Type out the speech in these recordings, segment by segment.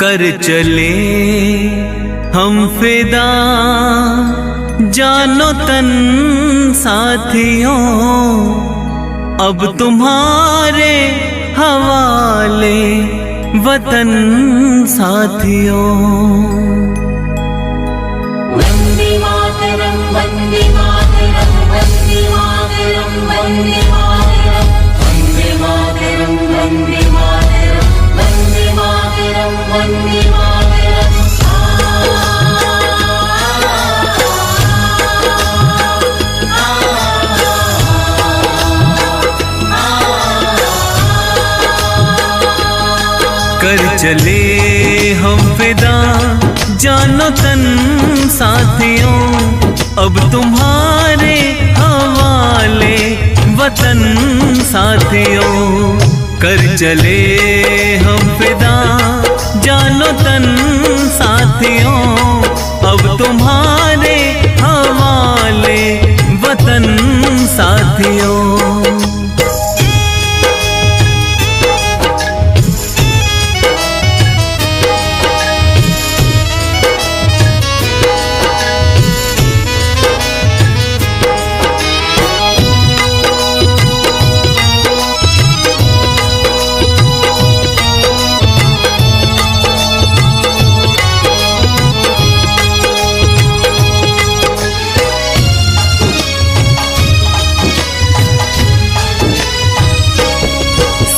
कर चले हम फिदा जानो तन साथियों, अब तुम्हारे हवाले वतन साथियों। वंदे मातरम वंदे मातरम वंदे मातरम वंदे मातरम वंदे मातरम वंदे मातरम वंदे मातरम वंदे मातरम। कर चले हम फिदा जानो तन साथियों, अब तुम्हारे हवाले वतन साथियों। कर चले हम फिदा जानो तन साथियों, अब तुम्हारे हवाले वतन साथियों।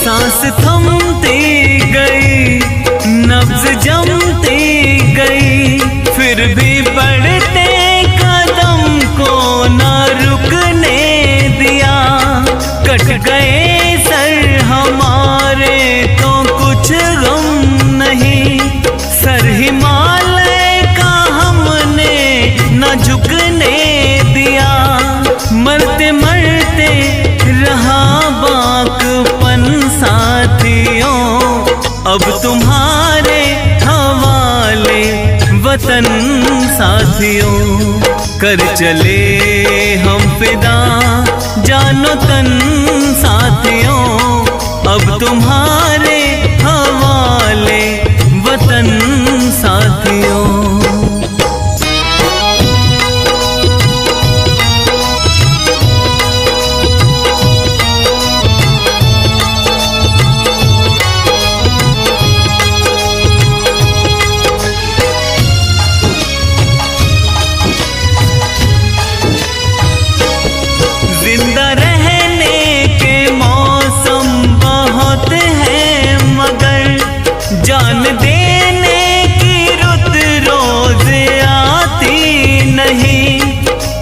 सांस थमती गई, नब्ज जमती गई, फिर भी बढ़ते कदम को न रुकने दिया। कट गए सर हमारे तो कुछ गम नहीं, सर हिमालय का हमने न झुकने दिया। मरते मरते रहा बाकपन साथियों, अब तुम्हारे हवाले वतन साथियों। कर चले हम फिदा जानो तन साथियों, अब तुम्हारे हवाले वतन साथियों। जिंदा रहने के मौसम बहुत हैं, मगर जान देने की रुत रोज आती नहीं।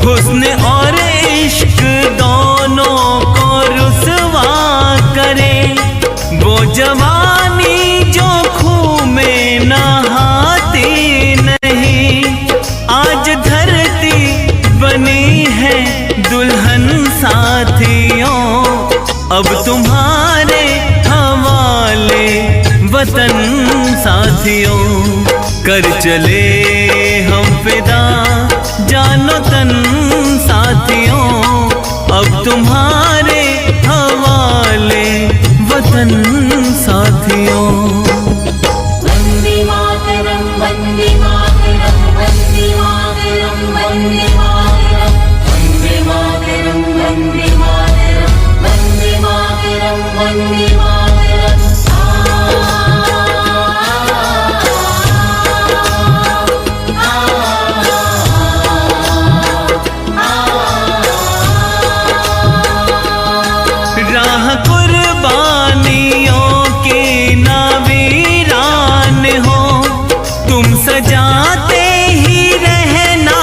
हुस्न और इश्क दोनों को रुसवा करे, वो जवानी जो खूह में नहाती नहीं। आज धरती बनी है दुल्हन साथियों, अब तुम्हारे हवाले वतन साथियों। कर चले हम फिदा जानो तन साथियों, अब तुम्हारे हवाले वतन साथियों। वंदे मातरम वंदे मातरम वंदे मातरम वंदे मातरम वंदे मातरम वंदे मातरम वंदे मातरम वंदे मातरम। राह कुर्बानियों की ना वीरान हो, तुम सजाते ही रहना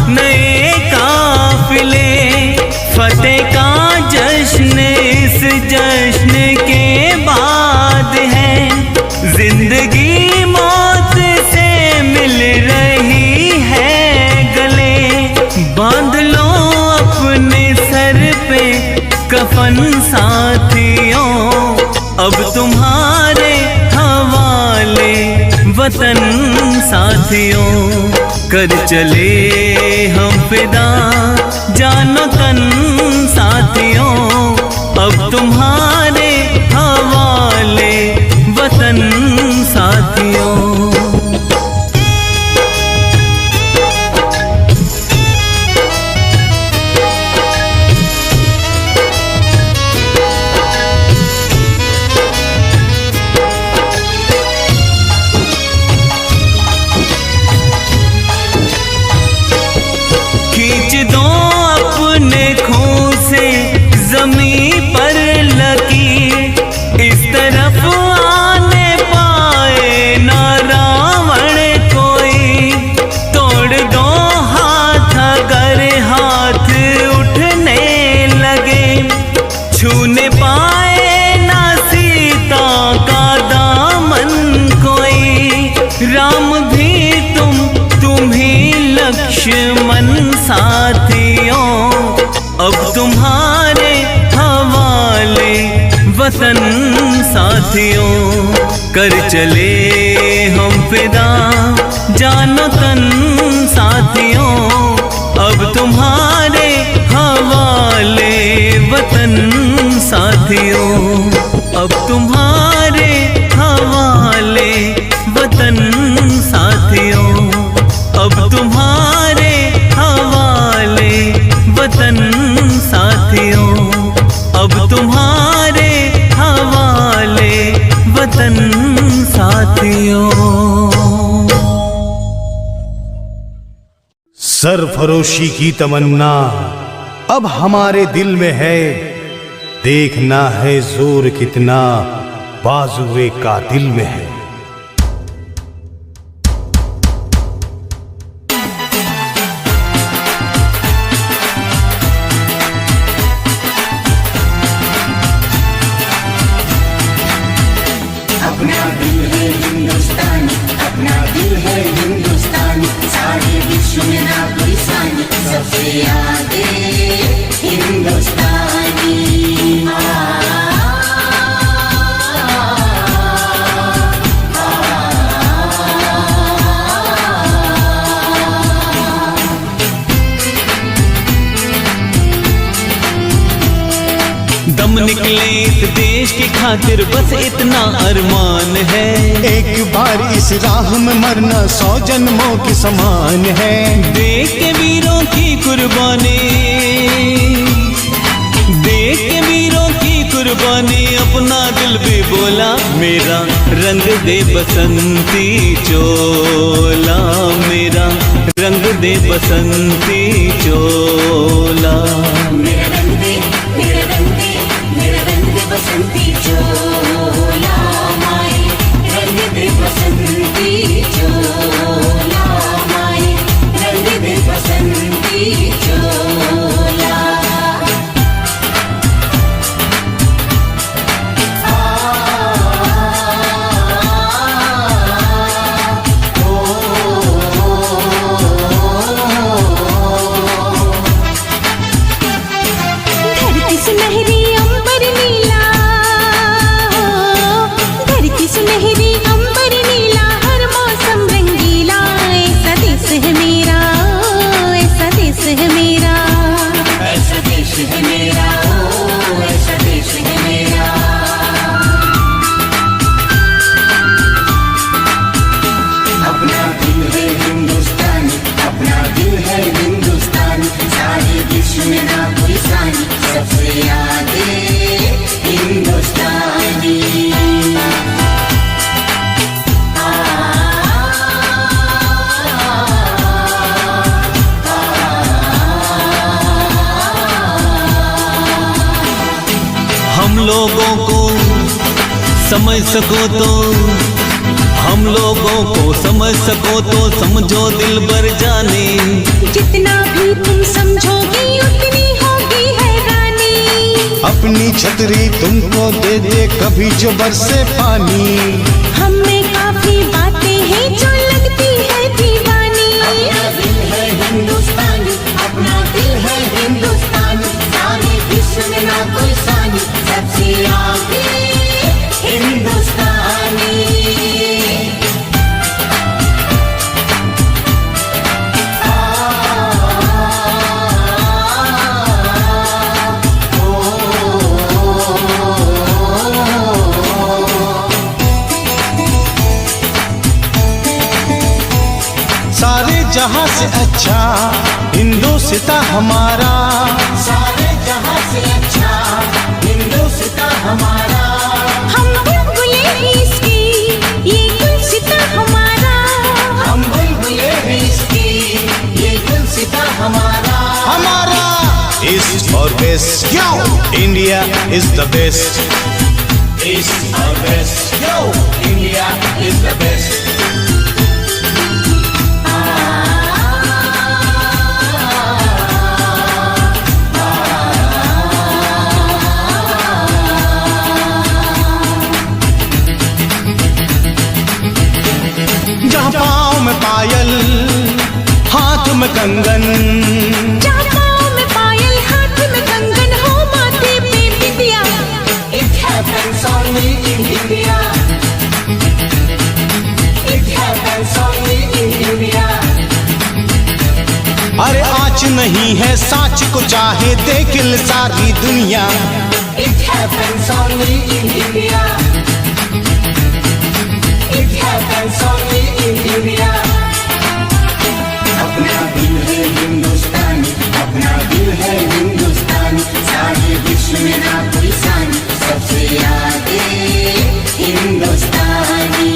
नए काफिले। फतेह का जश्न इस जश्न के बाद है, जिंदगी मौत से मिल रही है गले। बांध लो अपने सर पे कफन साथियों, अब तुम्हारे हवाले वतन साथियों। कर चले हम फिदा जानो तन साथियों, अब तुम्हारे हवाले वतन दुश्मन साथियों, अब तुम्हारे हवाले वतन साथियों। कर चले हम फिदा जानो तन साथियों, अब तुम्हारे हवाले वतन साथियों, अब तुम्हारे हवाले वतन साथियों, अब तुम्हारे हवाले वतन साथियों, अब तुम्हारे हवाले वतन साथियों। सरफरोशी की तमन्ना अब हमारे दिल में है, देखना है जोर कितना बाजुए कातिल में है। अपना दिल है हिंदुस्तान, अपना दिल है हिंदुस्तान, सारे विश्व में ना कोई सानी, सबसे आगे हिंदुस्तानी। दम निकले इस देश की खातिर बस इतना अरमान है, एक बार इस राह में मरना 100 जन्मों के समान है। देख के वीरों की कुर्बानी, देख के वीरों की कुर्बानी, अपना दिल भी बोला मेरा रंग दे बसंती चोला, मेरा रंग दे बसंती चोला। मेरा रंग दे, मेरा रंग दे, मेरा रंग दे बसंती चोला, माए रंग दे बसंती चोला, माए रंग दे बसंती चोला। धरती सुनहरी अंबर नीला, धरती सुनहरी अंबर नीला, हर मौसम रंगीला, ऐसा देश है मेरा, ऐसा देश है मेरा। ऐसा देश है मेरा, ओ ऐसा देश है मेरा। अपना दिल है हिंदुस्तान, अपना दिल है हिंदुस्तान, सारे विश्व में ना कोई सानी, सबसे आगे हिंदुस्तानी। हम लोगों को समझ सको तो, हम लोगों को समझ सको तो समझो दिल भर जाने, जितना भी तुम समझोगी उतनी होगी हैरानी। अपनी छतरी तुमको दे दे कभी जो बरसे पानी, हम में काफी बातें हैं जो लगती है दीवानी। अपना दिल है हिंदुस्तान, अपना दिल है हिंदुस्तान, सारे विश्व में ना कोई सानी, सबसे आगे हिंदुस्तानी। सारे जहां से अच्छा हिंदुस्तान हमारा, सारे जहां से अच्छा हिंदुस्तान हमारा। हम बुलबुले हैं इसकी, ये गुलसिता हमारा। हम बुलबुले हैं इसकी, ये गुलसिता हमारा। हमारा ईस्ट और west, India is the best, east और west, India is the best. जहाँ पाँव में पायल, हाथ में कंगन, जहाँ पाँव में पायल हाथ में कंगन हो माथे पे बिंदिया। It happens only in India. It happens only in India. अरे आँच नहीं है साँच को चाहे देख ले सारी दुनिया। It happens only in India. It happens only in India. अपना दिल है हिंदुस्तानी, अपना दिल है हिंदुस्तानी, सारे विश्व में ना कोई सानी, सबसे आगे हिंदुस्तानी।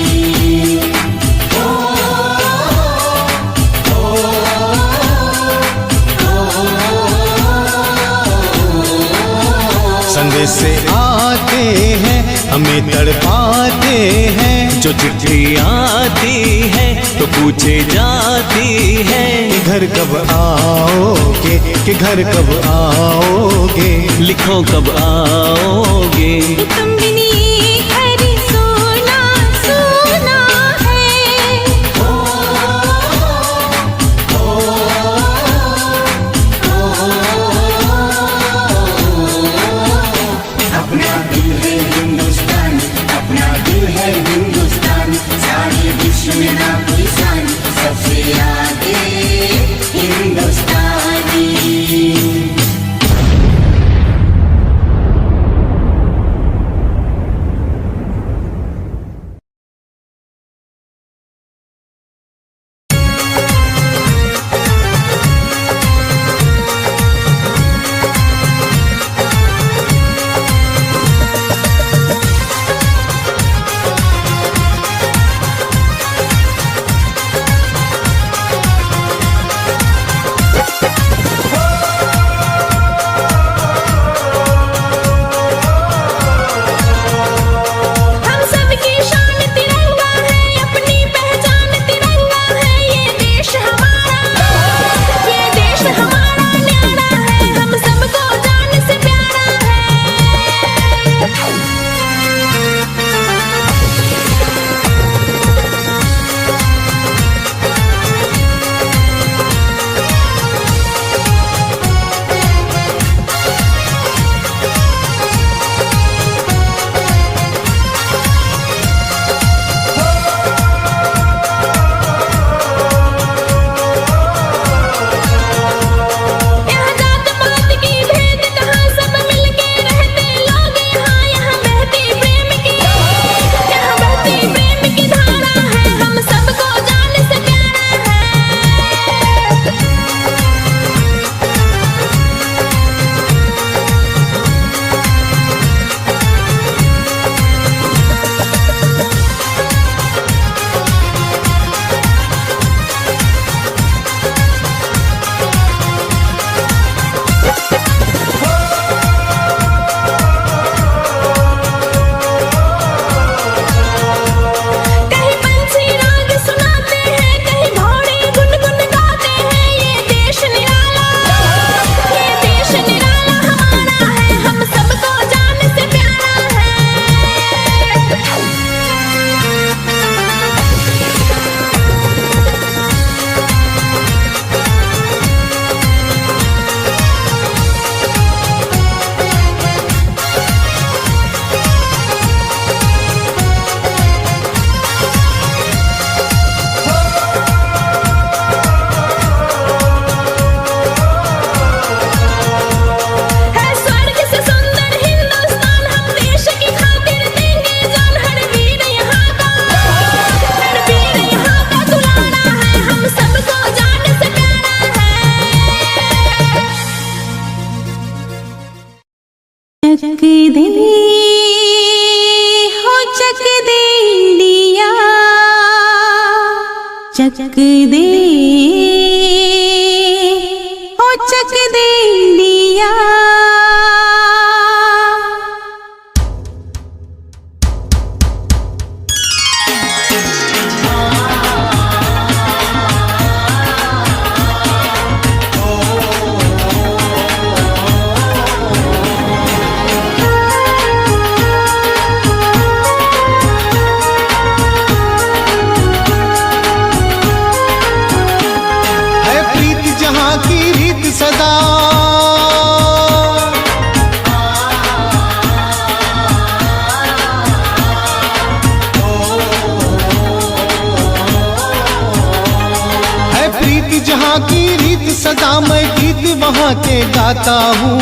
संदेश से आते हैं हमें तड़पाते हैं, जो चिट्ठी आती है तो पूछे जाती है, कि घर कब आओगे, कि घर कब आओगे, लिखो कब आओगे। तुम बिन ये घर सोना सोना है। अपना दिल है हिंदुस्तानी, अपना दिल है हिंदुस्तानी, सारे विश्व में ना कोई सानी, सबसे आगे हिंदुस्तानी। हम सबकी शान तिरंगा है, अपनी पहचान तिरंगा है, ये देश हमारा, ये देश हमारा न्यारा है, हम सबको जान से प्यारा है। यहाँ जात पात की भेद कहाँ, सब मिलके रहते लोग यहाँ, यहाँ बहती प्रेम की, यहाँ बहती प्रेम की धारा है, हम सबको जान से प्यारा है। कहीं पंछी राग सुनाते हैं, कहीं घोड़े गुनगुन गाते हैं, ये देश निराला, ये देश निराला हमारा है, हम सबको जान से प्यारा है। है स्वर्ग से सुंदर हिंदुस्तान, हम देश की खातिर देंगे जान, हर वीर यहाँ का, हर वीर यहाँ का दुलारा है, हम सबको जान से प्यारा है। चक दे हो चक दे इंडिया, चक दे हो चक दे इंडिया। जहाँ की रीत सदा मैं गीत वहाँ के गाता हूँ।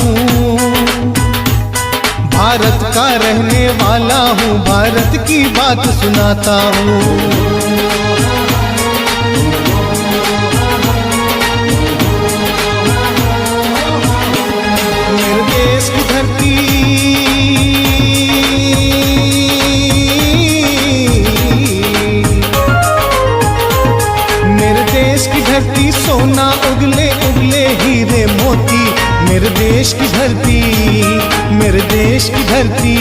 भारत का रहने वाला हूँ, भारत की बात सुनाता हूँ। मेरे देश की धरती धरती सोना उगले उगले हीरे मोती। मेरे देश की धरती, मेरे देश की धरती।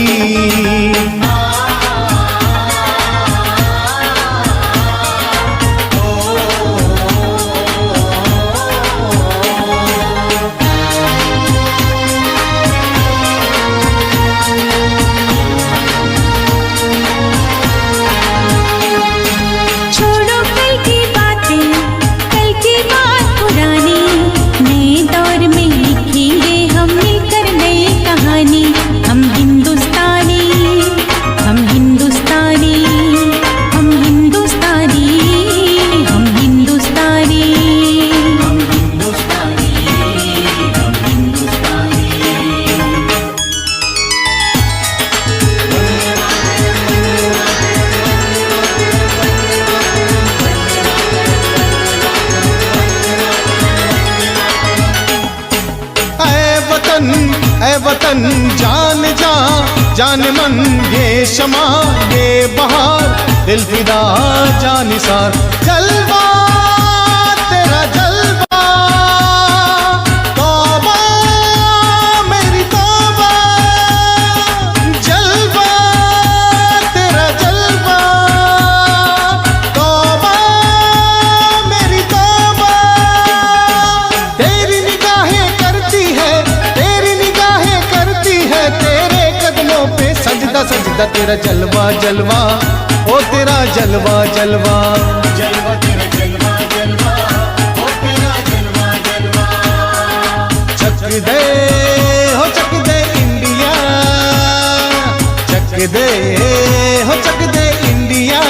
ऐ वतन जान जा जान मन, ये शमा ये बहार दिल फिदा जानिसार। जलवा तेरा जलवा, तौबा मेरी तौबा। जलवा तेरा जलवा, तौबा मेरी तौबा। तेरी निगाहें करती है, तेरे कदमों पे सजदा सजदा। तेरा जलवा जलवा, ओ तेरा जलवा जलवा। जलवा तेरा जलवा जलवा, ओ तेरा जलवा जलवा। चक दे हो चक दे इंडिया, चक दे हो चक दे इंडिया।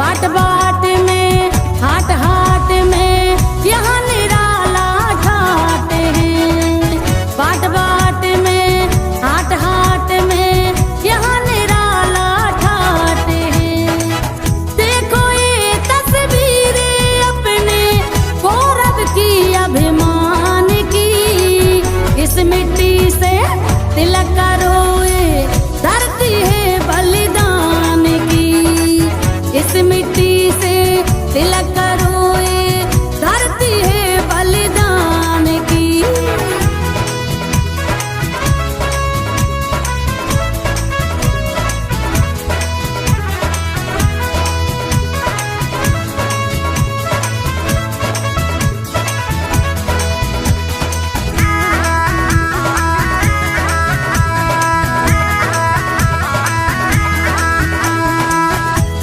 बाट बाट में हाट हाट में यहाँ निराला ठाट है। बाट बाट में हाट हाट में यहाँ निराला ठाट है। देखो ये तस्वीरें अपने गौरव की अभिमान की, इस मिट्टी से तिलक करोए धरती है बलिदान की। इस मिट्टी से तिलक करोए धरती है बलिदान की।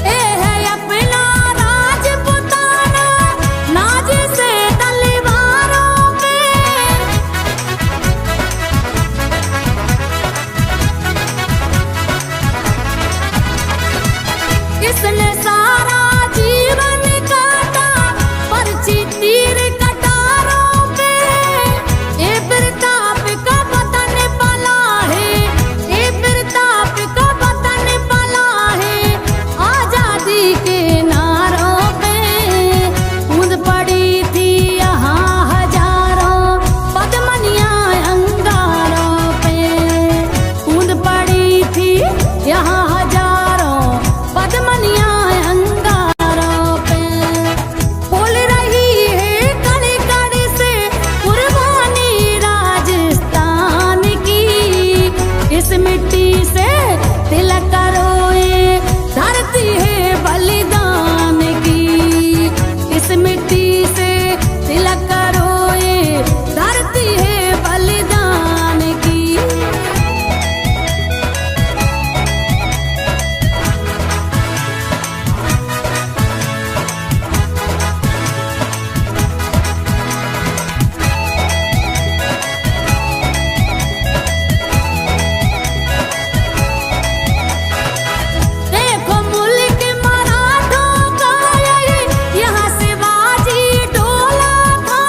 ए है अपना राजपुताना नाज से तलवारों पे। इसने सारा जीवन काटा पर्ची तीर कटारों पे। ए प्रताप का वतन पला है, ए प्रताप का वतन पला है आजादी के नारों पे। बूंद पड़ी थी यहाँ हजारों पदमनियाँ अंगारों पे। बूंद पड़ी थी यहाँ हजारों पदमनियाँ अंगारों पे। बोल रही है कड़ी कड़ी से कुर्बानी राजस्थान की। इस मिट्टी से तिलक करोए धरती है बलिदान की। इस मिट्टी से तिलक करोए धरती है बलिदान की। देखो मुल्क मराठों का यहाँ शिवाजी डोला था।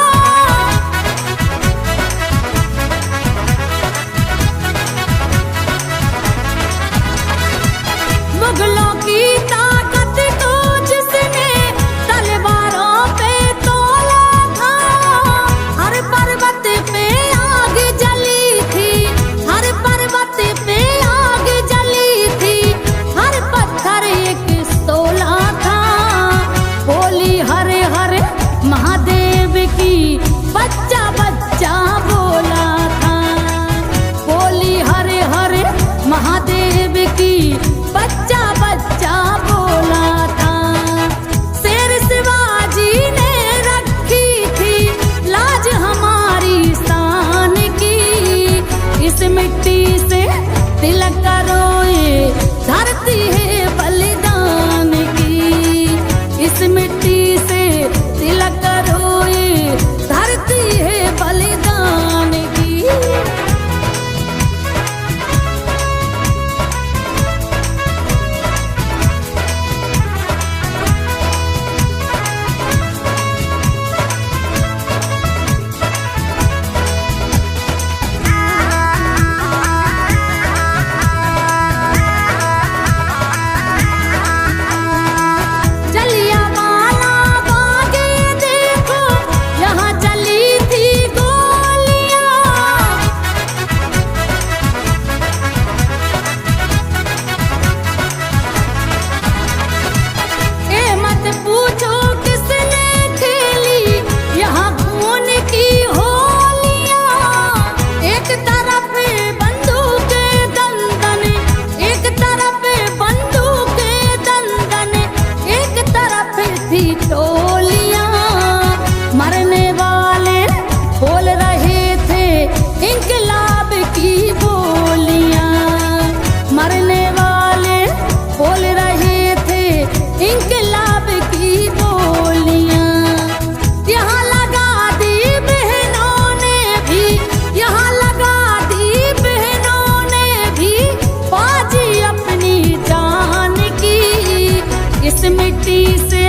मुगलों की ताकत को जिसने तलवारों पे तोला था। हर पर्वत पे आग जली थी, हर पर्वत पे आग जली थी, हर पत्थर एक तोला था। बोली हरे हरे महादेव की बच्चा बच्चा बोला था। बोली हरे हरे महादेव की बच्चा बच्चा बोला था। शेर शिवाजी ने रखी थी लाज हमारी शान की। इस मिट्टी से तिलक करोए धरती है बलिदान की। इस मिट्टी से तिलक करोए धरती है बलिदान की। जलियांवाला बाग देखो यहाँ चली थी गोलियां। ए मत पूछो किसने खेली यहाँ खून की होलियां। एक तरफ बंदूक दंदन, एक तरफ बंदूक दंदन, एक तरफ थी टोलियां। मरने वाले बोल रहे थे इंकलाब की बोलियां। मरने वाले बोल रहे थे इंकलाब की बोलियां। यहाँ लगा दी बहनों ने भी, यहाँ लगा दी बहनों ने भी बाजी अपनी जान की। इसमें मिट्टी से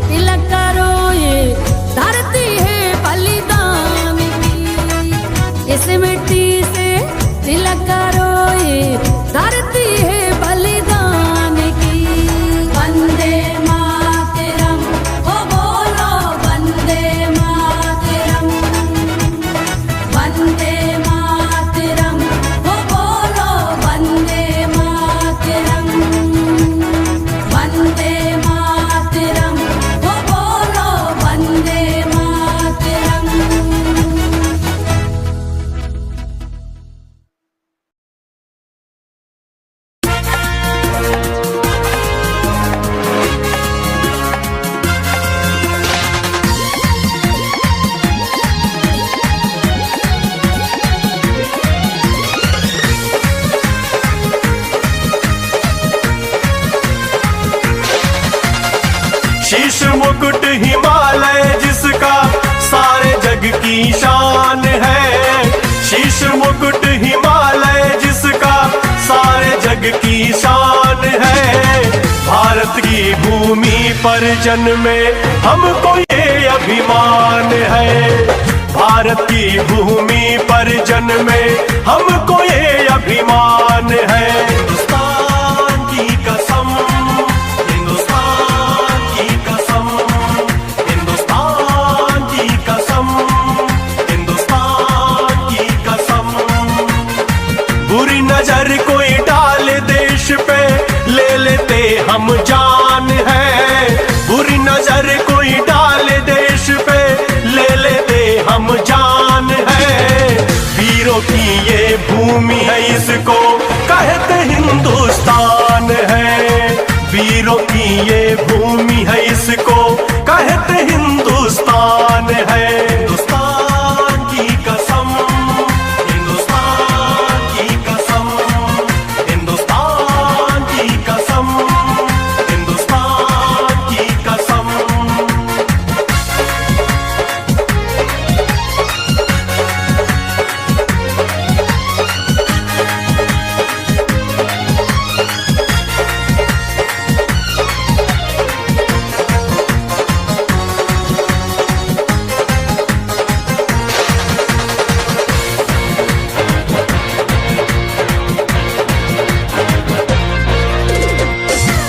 तिलक करो, ये धरती है बलिदान की। इस मिट्टी से तिलक करो, ये धरती है बलिदान की। वंदे मातरम, ओ बोलो वंदे मातरम। वंदे मातरम, ओ बोलो वंदे मातरम। वंदे मातरम, ओ बोलो वंदे मातरम। शीश मुकुट हिमालय जिसका सारे जग की शान है। शीश मुकुट हिमालय जिसका सारे जग की शान है। भारत की भूमि पर जन्मे हमको ये अभिमान है। भारत की भूमि पर जन्मे हमको ये अभिमान है। हिंदुस्तान की कसम, हिंदुस्तान की कसम, हिंदुस्तान की कसम, हिंदुस्तान की कसम। बुरी नजर कोई डाले देश पे, ले लेते हम जान है। बुरी नजर कोई डाले देश पे, ले लेते हम जान है। वीरों की ये भूमि है, इसको कहते हिंदुस्तान है। वीरों की ये भूमि है, इसको कहते हिंदुस्तान है। हिंदुस्तान की कसम, हिंदुस्तान की कसम, हिंदुस्तान की कसम, हिंदुस्तान की कसम।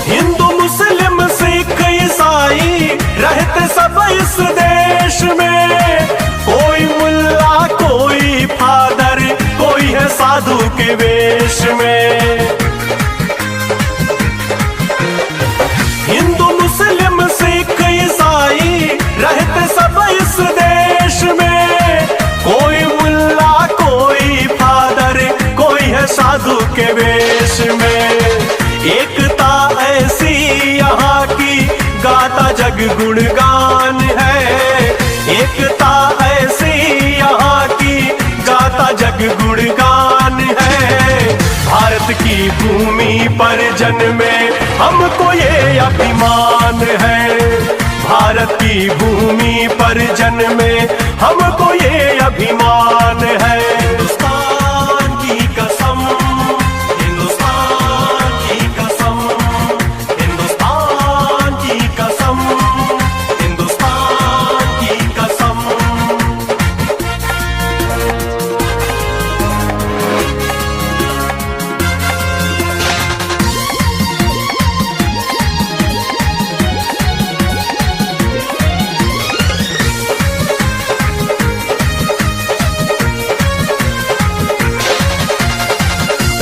हिंदू मुस्लिम सिख ईसाई रहते सब इस देश में। कोई मुल्ला कोई फादर, कोई है साधु के वेश में। हिंदू मुस्लिम सिख ईसाई रहते सब इस देश में। कोई मुल्ला कोई फादर, कोई है साधु के वेश में। एकता ऐसी यहाँ की गाता जग गुणगान है। एकता ऐसी यहाँ की गाता जग गुणगान है। भारत की भूमि पर जन्मे हमको ये अभिमान है। भारत की भूमि पर जन्मे हमको ये अभिमान है। हिंदुस्तान की कसम, हिंदुस्तान की कसम, हिंदुस्तान की कसम, हिंदुस्तान की कसम।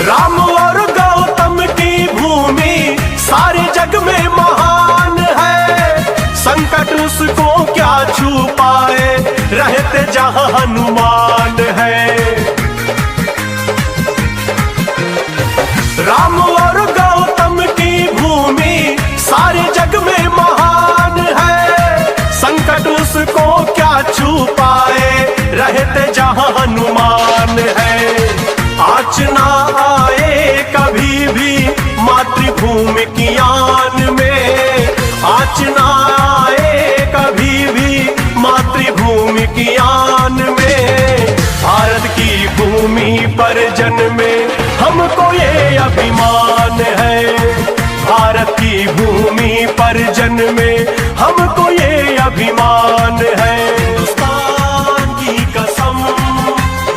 राम और गौतम की भूमि सारे जग में महान है। संकट उसको क्या छू पाए, रहते जहां हनुमान है। राम और गौतम की भूमि सारे जग में महान है। संकट उसको क्या छू पाए, रहते जहां हनुमान है। आँच ना आए कभी भी मातृभूमि की आन में। आँच ना आए कभी भी मातृभूमि की आन में। भारत की भूमि पर जन्मे हमको ये अभिमान है। भारत की भूमि पर जन्मे तन में हमको ये अभिमान है। हिंदुस्तान की कसम,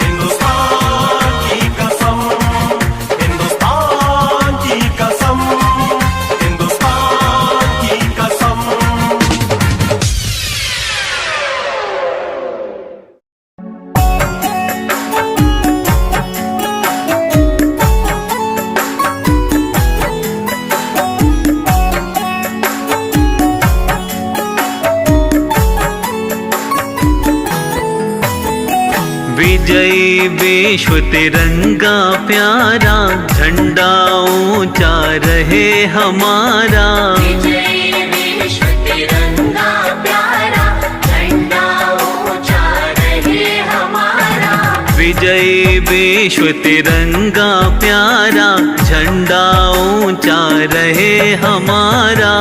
हिंदुस्तान की कसम, हिंदुस्तान की कसम, हिंदुस्तान की कसम। विजयी विश्व तिरंगा प्यारा, झंडा ऊंचा रहे हमारा। विजयी विश्व तिरंगा प्यारा, झंडा ऊंचा रहे हमारा। विजयी विश्व तिरंगा प्यारा, झंडा ऊंचा रहे हमारा।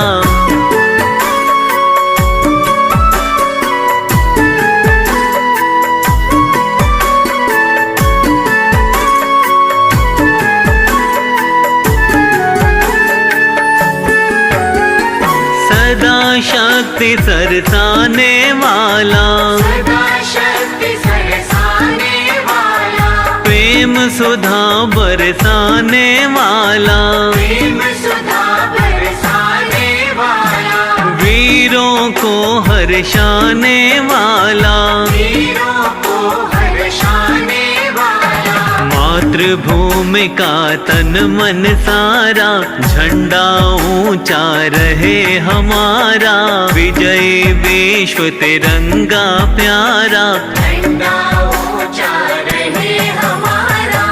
सदा शक्ति सरसाने वाला, सदा शक्ति सरसाने वाला, प्रेम सुधा बरसाने वाला, प्रेम सुधा बरसाने वाला, वीरों को हर्षाने वाला, वीरों को हर्षाने वाला। मातृभूमि का तन मन सारा, झंडा ऊंचा रहे हमारा। विजयी विश्व तिरंगा प्यारा, झंडा ऊंचा रहे हमारा।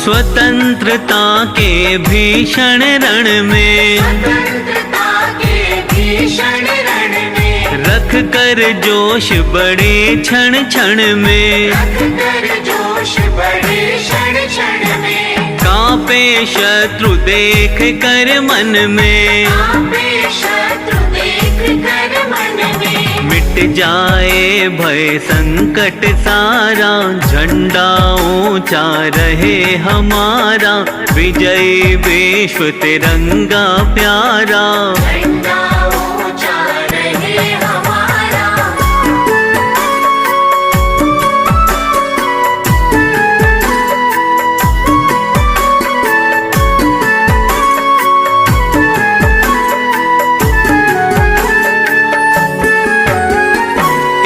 स्वतंत्रता के भीषण रण में, स्वतंत्रता के भीषण रण में, रख कर जोश बड़े क्षण क्षण में। रख कर जोश बड़े क्षण क्षण में। कांपे शत्रु देख कर मन में, कांपे शत्रु देख कर मन में। मिट जाए भय संकट सारा, झंडा ऊंचा रहे हमारा। विजयी विश्व तिरंगा प्यारा, झंडा ऊंचा रहे हमारा।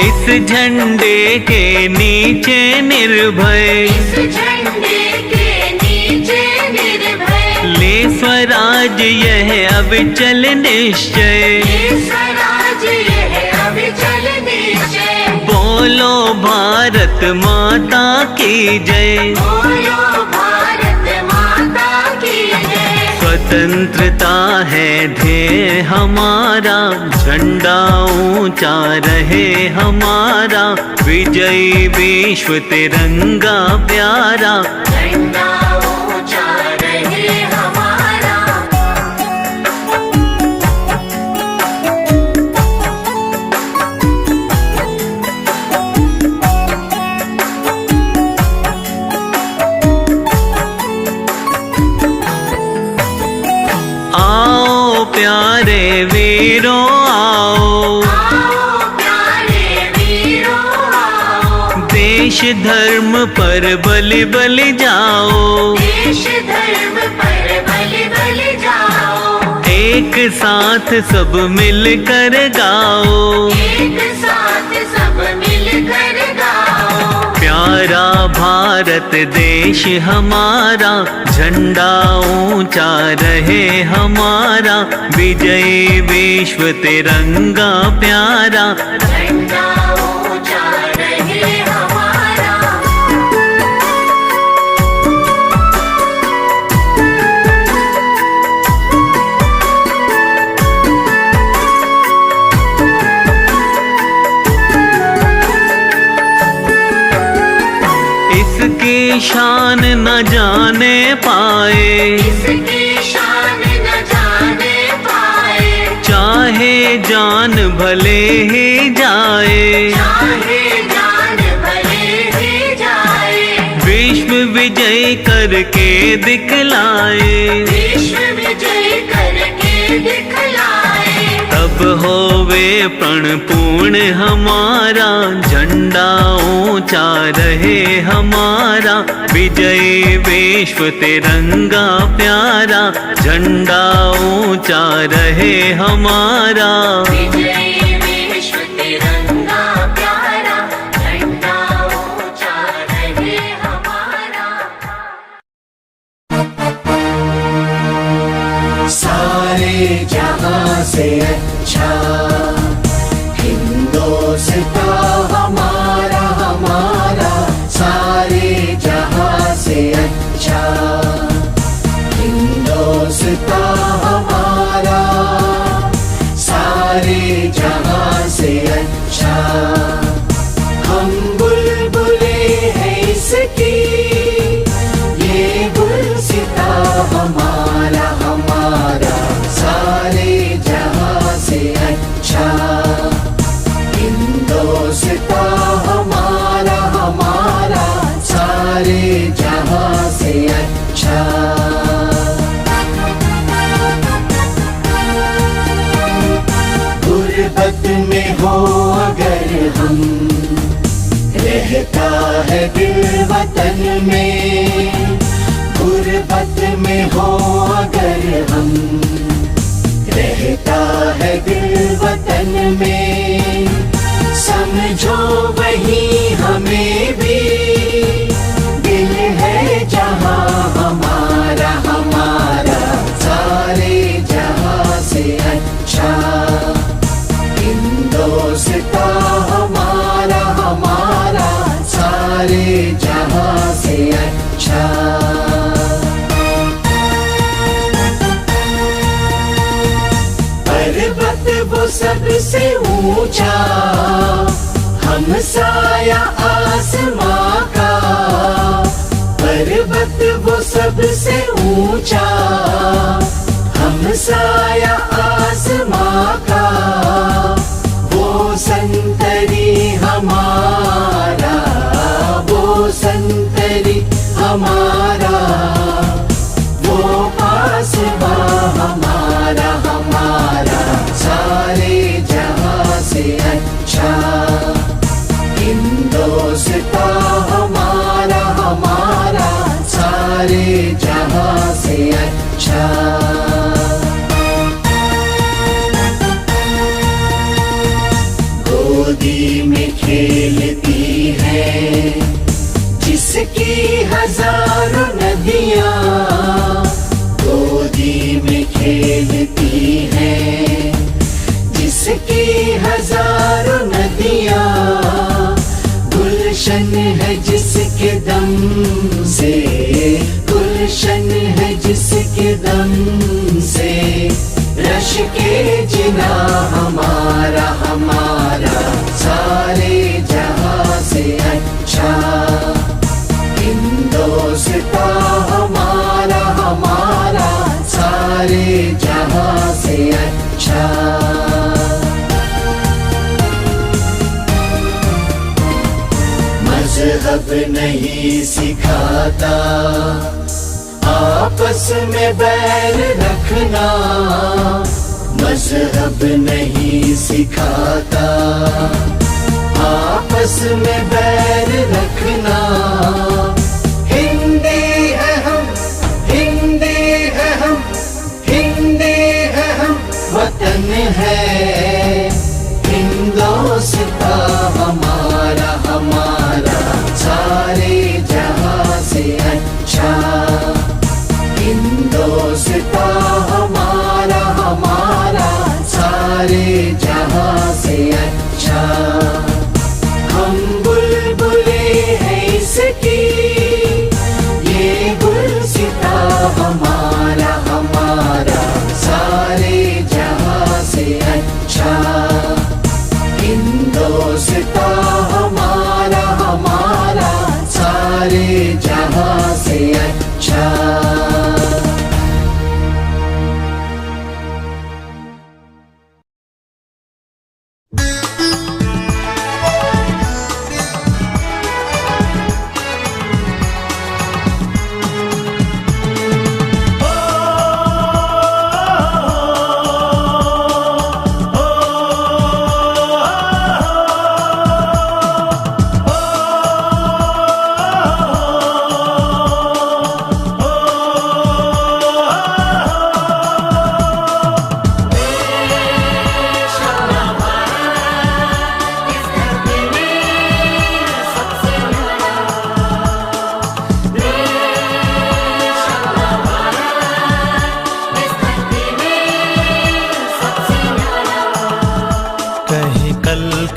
इस झंडे के नीचे निर्भय, इस झंडे के नीचे निर्भय, ले स्वराज यह अविचल निश्चय। ये स्वराज यह अविचल निश्चय। बोलो भारत माता की जय, बोलो भारत माता की जय। स्वतंत्रता है ध्येय हमारा, झंडा ऊंचा रहे हमारा। विजयी विश्व तिरंगा प्यारा, झंडा ऊंचा रहे हमारा। आओ प्यारे वीरों आओ, आओ प्यारे वीरों आओ, देश धर्म पर बलि बलि जाओ। देश धर्म पर बलि बलि जाओ। एक साथ सब मिलकर गाओ, एक साथ सब मिलकर गाओ। प्यारा भारत देश हमारा, झंडा ऊंचा रहे हमारा। विजयी विश्व तिरंगा प्यारा, झंडा ऊंचा रहे हमारा। इसकी शान न जाने पाए, इसकी शान न जाने पाए। चाहे जान भले ही जाए, चाहे जान भले ही जाए, विश्व विजय करके दिखलाए, विश्व विजय करके दिखलाए। तब होवे प्रण पूर्ण हमारा, झंडा ऊंचा रहे हमारा, विजय विश्व तिरंगा प्यारा, झंडा ऊंचा रहे हमारा। विजय विश्व तिरंगा प्यारा, झंडा ऊंचा रहे हमारा। सारे जहां से अच्छा हिंदुस्तान हमारा, हमारा सारे जहां से अच्छा हिंदुस्तान हमारा, सारे जहां से अच्छा। हम बुलबुले हैं इसकी, ये गुलसिता हमारा, हमारा सारे जहां से अच्छा हिंदुस्तान हमारा, हमारा सारे जहां से अच्छा। गुर्बत में हो अगर हम, रहता है दिल वतन में, गुर्बत में हो अगर हम, रहता है दिल वतन में, समझो वही हमें भी दिल है जहां हमारा, हमारा सारे जहां से अच्छा हिंदुस्तान हमारा, हमारा सारे जहां से अच्छा। पर्वत वो सबसे ऊंचा, हम साया आसमां का, पर्वत वो सबसे ऊंचा, हम साया आसमां का, वो संतरी हमारा, वो संतरी हमारा, वो पासबा हमारा, हमारा सारे जहां से अच्छा हिंदुस्तान हमारा, हमारा सारे जहां से अच्छा। गोदी में खेलती है जिसकी हजारों नदियां, गोदी में खेलती है जिसकी हजारों नदियां, गुलशन है जिसके दम से, गुलशन है जिसके दम से, रश के जिना हमारा, हमारा सारे जहां से अच्छा हिंदुस्तान हमारा, हमारा सारे जहां से अच्छा। मजहब नहीं सिखाता आपस में बैर रखना, मजहब नहीं सिखाता आपस में बैर रखना। हिंदी है हम, हिंदी है हम, हिंदी है हम, वतन है हिंदुस्तान हमारा, हमारा सारे जहां से अच्छा हिंदुस्तान हमारा, हमारा सारे जहां से अच्छा। हम बुलबुल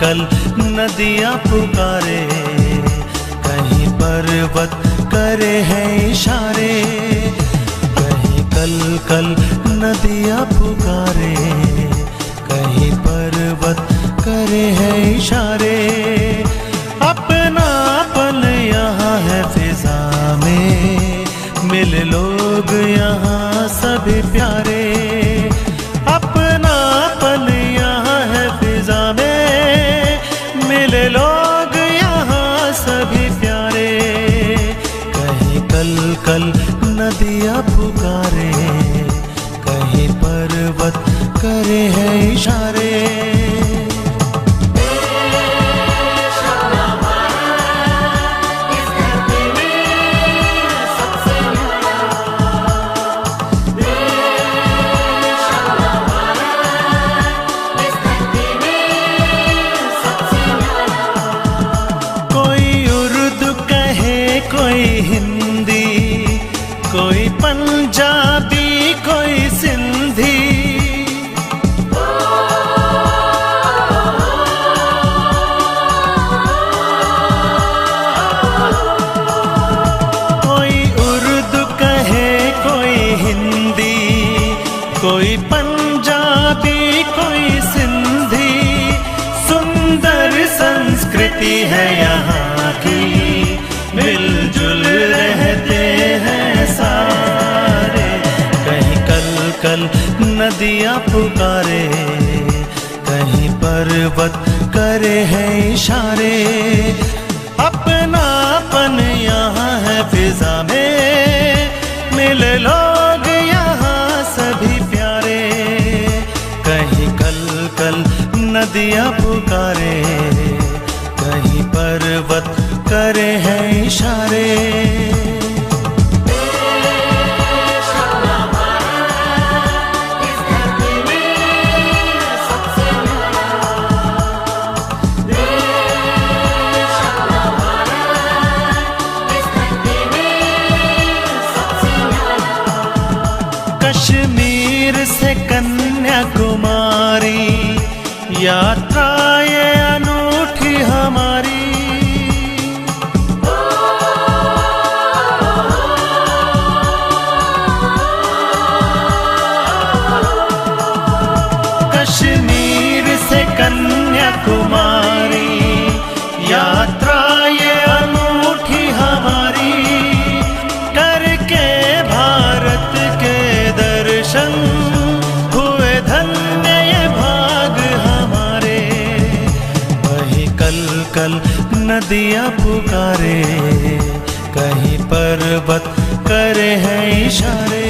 कल नदियाँ पुकारे, कहीं पर्वत करे हैं इशारे। कहीं कल कल नदियाँ पुकारे, कहीं पर्वत करे हैं इशारे। अपना पल यहाँ है फिजा में, मिले लोग यहाँ सभी प्यारे। अपना पल यहाँ है फिजा में, मिले लोग यहाँ सभी प्यारे। कहीं कल कल नदियाँ पुकारे, कहीं पर्वत करे हैं इशारे। कोई हिंदी, कोई पंजाबी, कोई सिंधी। कोई उर्दू कहे, कोई हिंदी, कोई पंजाबी, कोई सिंधी। सुंदर संस्कृति है यहाँ की, मिलजुल रहते हैं सारे। कहीं कल कल नदियाँ पुकारे, कहीं पर्वत करे हैं इशारे। अपनापन यहाँ है फिजा में, मिले लोग यहाँ सभी प्यारे। कहीं कल कल नदियाँ पुकारे, कहीं पर्वत करे हैं इशारे। कश्मीर से कन्याकुमारी, यात्रा ये अनूठी हमारी। कश्मीर से कन्याकुमारी, यात्रा ये अनूठी हमारी। करके भारत के दर्शन, हुए धन्य ये भाग हमारे। वही कल कल नदियाँ पुकारे, कहीं पर्वत करे हैं इशारे।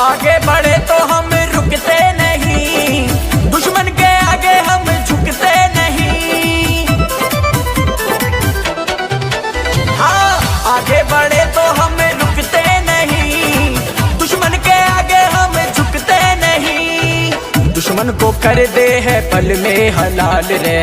आगे बढ़े तो हम रुकते नहीं, दुश्मन के आगे हम झुकते नहीं। हाँ, आगे बढ़े तो हम रुकते नहीं, दुश्मन के आगे हम झुकते नहीं। दुश्मन को कर दे है पल में हलाल रे,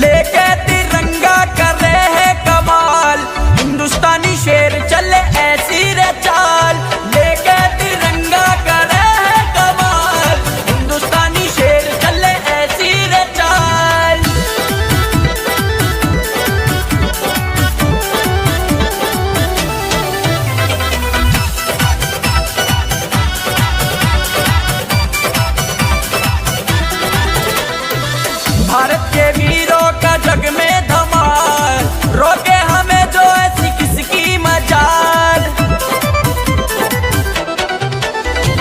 लेके तिरंगा कर रहे हैं कमाल। हिंदुस्तानी शेर चले ऐसी रे चाल, लेके तिरंगा कर रहे हैं कमाल। हिंदुस्तानी शेर चले ऐसी रे चाल। भारत के वीरों का जग में धमाल, रोके हमें जो ऐसी किसकी मजाल।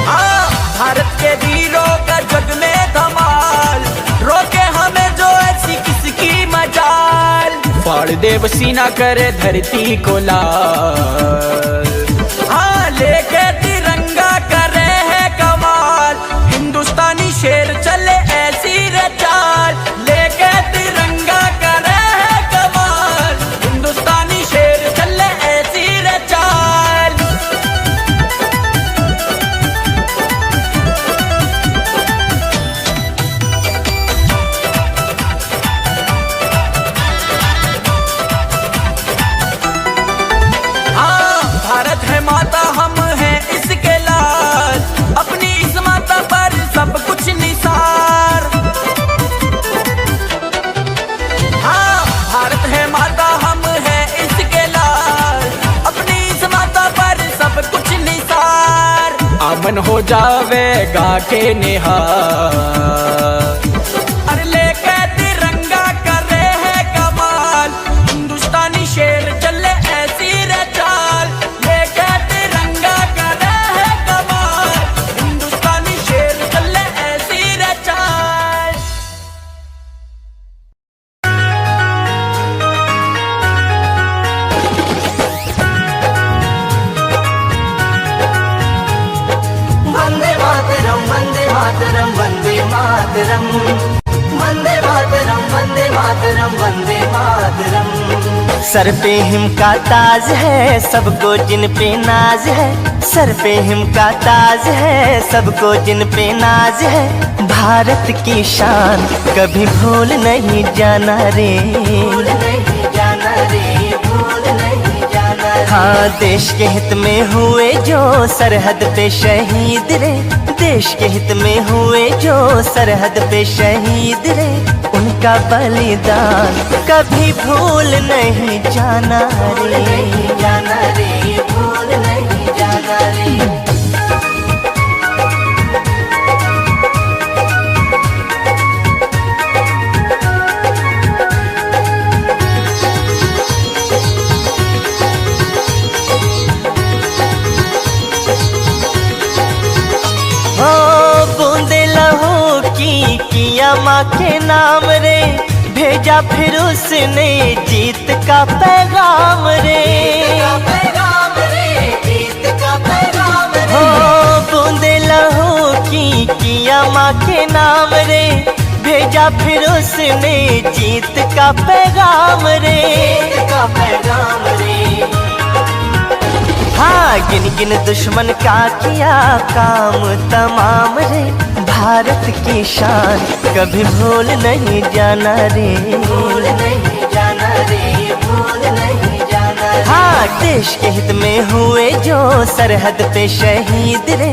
हाँ, भारत के वीरों का जग में धमाल, रोके हमें जो ऐसी किसकी मजाल। फाड़ देव सीना करे धरती को लाल, हाँ लेके तिरंगा करे है कमाल। हिंदुस्तानी शेर चले ऐसी रचाल, लेके तिरंगा करे है कमाल। हिंदुस्तानी शेर चले ऐसी रचाल। हाँ, भारत है माता, हम हैं इसके लाल, अपनी इस माता पर सब कुछ निसार। हाँ, भारत है माता, हम हैं इसके लाल, अपनी इस माता पर सब कुछ निसार। अमन हो जावेगा के निहार, अरे लेके तिरंगा कर रहे हैं कमाल। हिंदुस्तानी शेर चले ऐसी रचाल, लेके तिरंगा कर रहे हैं कमाल। हिंदुस्तानी शेर चले ऐसी रचाल। Vande Mataram Vande Mataram Vande Mataram Vande Mataram Vande Mataram Vande Mataram. Sir pay him का ताज है, सबको जिन पे नाज है। सर पे हिम का ताज है, सबको जिन पे नाज है। भारत की शान कभी भूल नहीं जाना रे, भूल नहीं जाना रे, भूल नहीं जाना रे। हाँ, देश के हित में हुए जो सरहद पे शहीद रे, देश के हित में हुए जो सरहद पे शहीद रे। उनका बलिदान कभी भूल नहीं जाना रे, नहीं जाना रे, भूल नहीं जाना रे। हो बूंदे लहू की किया माँ के नाम रे, भेजा फिर उसने जीत का पैगाम रे। पैगाम रे, जीत का पैगाम रे। हो बूंदे लहू की किया माँ के नाम रे, भेजा फिर उसने जीत का पैगाम रे। जीत का पैगाम रे। हाँ, गिन गिन दुश्मन का किया काम तमाम रे। भारत की शान कभी भूल नहीं जाना रे, भूल नहीं जाना रे, भूल नहीं जाना रे। हाँ, देश के हित में हुए जो सरहद पे शहीद रे।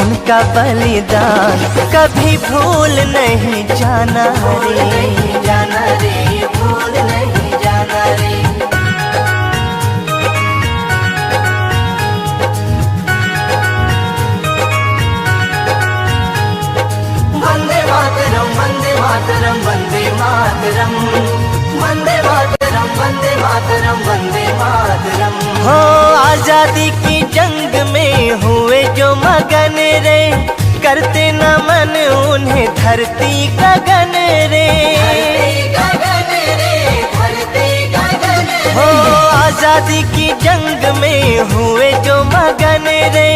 उनका बलिदान कभी भूल नहीं जाना रे, नहीं जाना रे, भूल नहीं जाना रे। वंदे मातरम वंदे मातरम वंदे मातरम वंदे मातरम वंदे मातरम वंदे मातरम। हो आजादी की जंग में हुए जो मगन रे, करते नमन उन्हें धरती गगन रे। गगन रे, धरती गगन रे। हो आजादी की जंग में हुए जो मगन रे,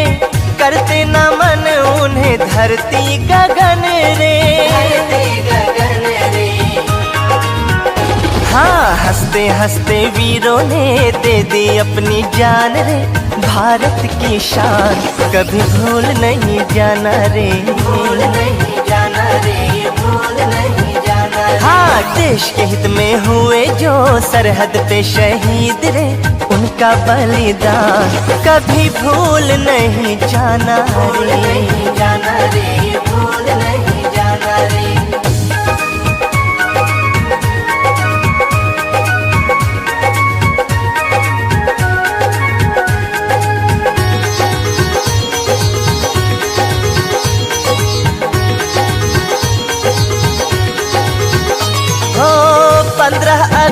करते नमन उन्हें धरती गगन रे। धरती गगन रे। हाँ, हंसते हंसते वीरों ने दे दी अपनी जान रे। भारत की शान कभी भूल नहीं जाना रे, भूल नहीं जाना रे, भूल नहीं जाना रे। हाँ, देश के हित में हुए जो सरहद पे शहीद रे। उनका बलिदान कभी भूल नहीं जाना भूल रे। नहीं जाना रे, भूल नहीं जाना रे।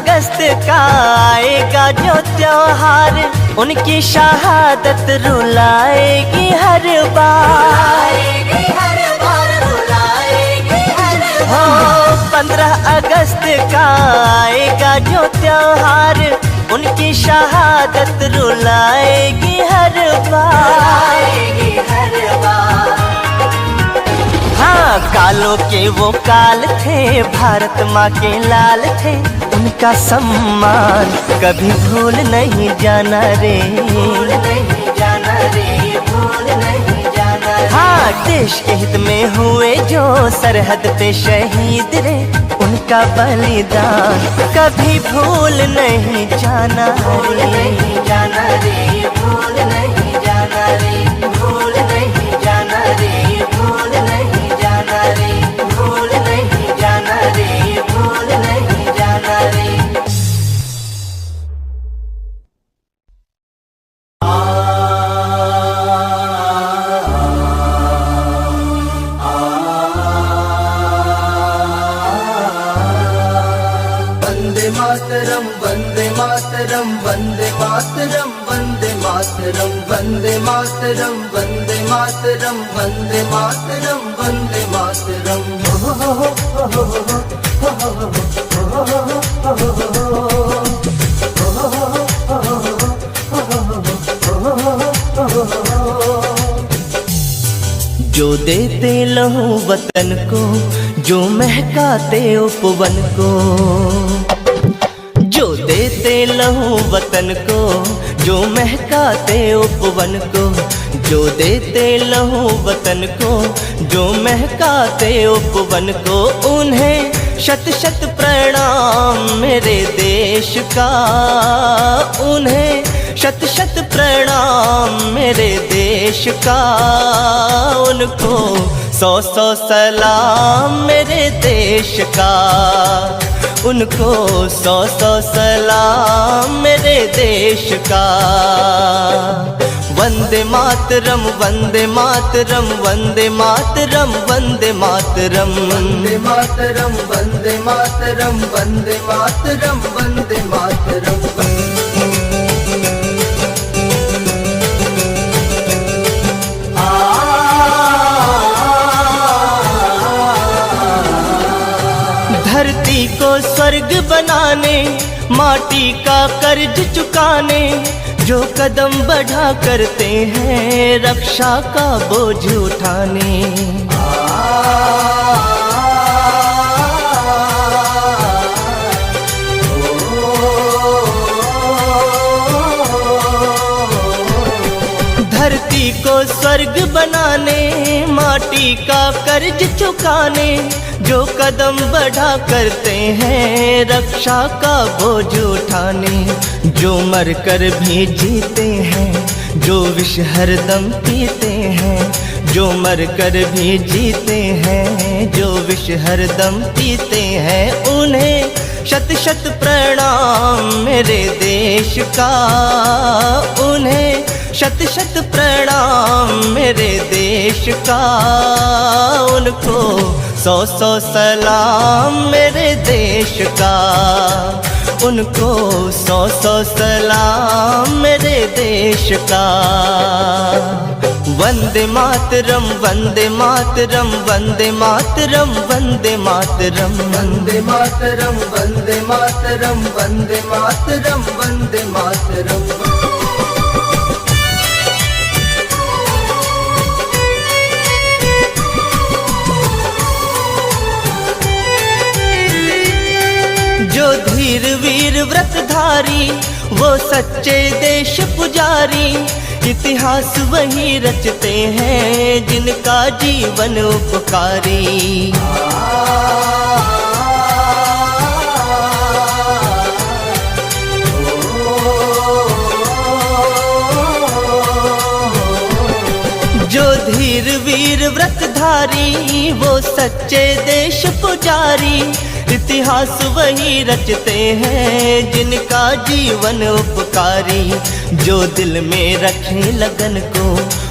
अगस्त का आएगा जो त्योहार, उनकी शहादत रुलाएगी हर बार। हो 15 अगस्त का आएगा जो त्योहार, उनकी शहादत रुलाएगी हर बार। हाँ, कालों के वो काल थे, भारत माँ के लाल थे, उनका सम्मान कभी भूल नहीं जाना रे, भूल नहीं जाना रे, भूल नहीं जाना रे। हाँ, देश के हित में हुए जो सरहद पे शहीद रे, उनका बलिदान कभी भूल नहीं जाना रे, नहीं जाना रे, भूल नहीं जाना रे, भूल नहीं जाना रे, भूल नहीं जाना रे, भूल नहीं जाना रे, भूल नहीं जाना रे। वंदे मातरम, वंदे मातरम, वंदे मातरम, वंदे मातरम, वंदे मातरम, वंदे मातरम, वंदे मातरम, वंदे मातरम। जो देते लहू वतन को, जो महकाते उपवन को, जो देते लहू वतन को, जो महकाते उपवन को, जो देते लहू वतन को, जो महकाते उपवन को, उन्हें शत शत प्रणाम मेरे देश का, उन्हें शत शत प्रणाम मेरे देश का, उनको 100 सलाम मेरे देश का, उनको 100 सलाम मेरे देश का। वंदे मातरम, वंदे मातरम, वंदे मातरम, वंदे मातरम, वंदे मातरम, वंदे मातरम, वंदे मातरम, वंदे मातरम। धरती को स्वर्ग बनाने, माटी का कर्ज चुकाने, जो कदम बढ़ा करते हैं रक्षा का बोझ उठाने। धरती को स्वर्ग बनाने, माटी का कर्ज चुकाने, जो कदम बढ़ा करते हैं रक्षा का बोझ उठाने, जो मर कर भी जीते हैं, जो विष हरदम पीते हैं, जो मर कर भी जीते हैं, जो विष हरदम पीते हैं, उन्हें शत शत प्रणाम मेरे देश का, उन्हें शत शत प्रणाम मेरे देश का, उनको 100 सलाम मेरे देश का, उनको 100 सलाम मेरे देश का। वंदे मातरम, वंदे मातरम, वंदे मातरम, वंदे मातरम, वंदे मातरम, वंदे मातरम, वंदे मातरम, वंदे मातरम। जो धीर वीर व्रतधारी, वो सच्चे देश पुजारी, इतिहास वही रचते हैं जिनका जीवन उपकारी। जो धीर वीर व्रतधारी, वो सच्चे देश पुजारी, इतिहास वही रचते हैं जिनका जीवन उपकारी। जो दिल में रखे लगन को,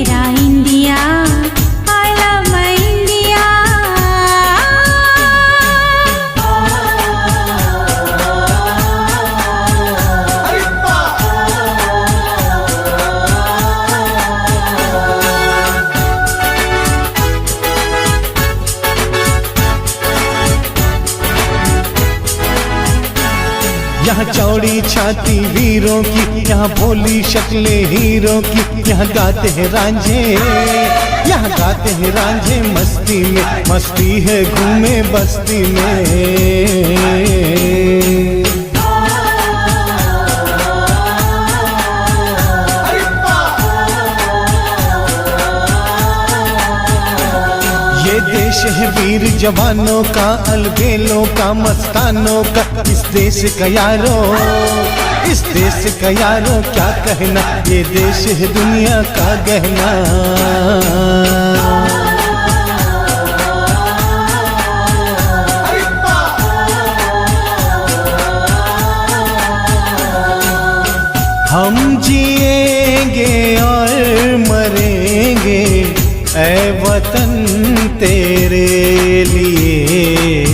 मेरा India, I love my India. यहाँ चौड़ी छाती वीरों की, यहाँ भोली शक्लें हीरों की, यहाँ गाते हैं रांझे, यहाँ गाते हैं रांझे मस्ती में, मस्ती है घूमे बस्ती में। देश है वीर जवानों का, अलबेलों का, मस्तानों का, इस देश का यारो, इस देश का यारो क्या कहना, ये देश है दुनिया का गहना। हम जिएंगे और मरेंगे ऐ वतन तेरे लिए,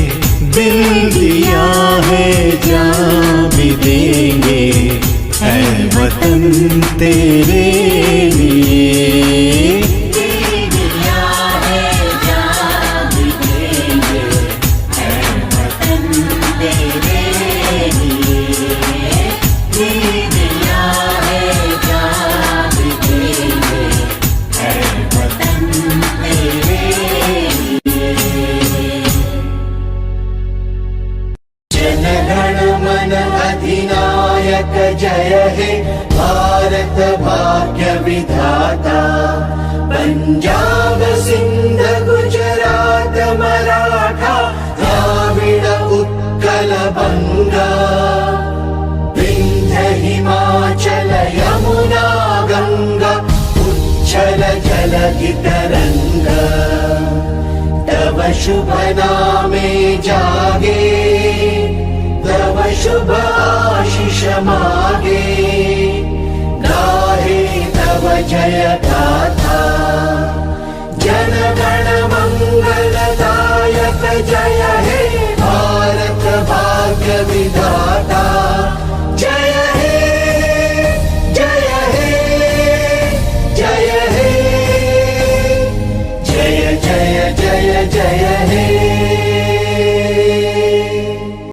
दिल दिया है जान भी देंगे ऐ वतन तेरे लिए। दिल दिया है जान भी देंगे ऐ वतन तेरे लिए। दिल दिया है जान भी देंगे ऐ वतन तेरे लिए। जनगण मन अधिनायक जय हे भारत भाग्य विधाता। पंजाब सिंध गुजरात मराठा द्राविड़ उत्कल बंगा। विंध्य हिमाचल यमुना गंगा उच्छल जलधि तरंगा। तव शुभ नामे जागे, तव शुभ आशीष मागे। गाहे तव जय गाथा, जन गण मंगलदायक जय हे भारत भाग्य विधाता। जय हे जय हे जय हे, जय जय जय जय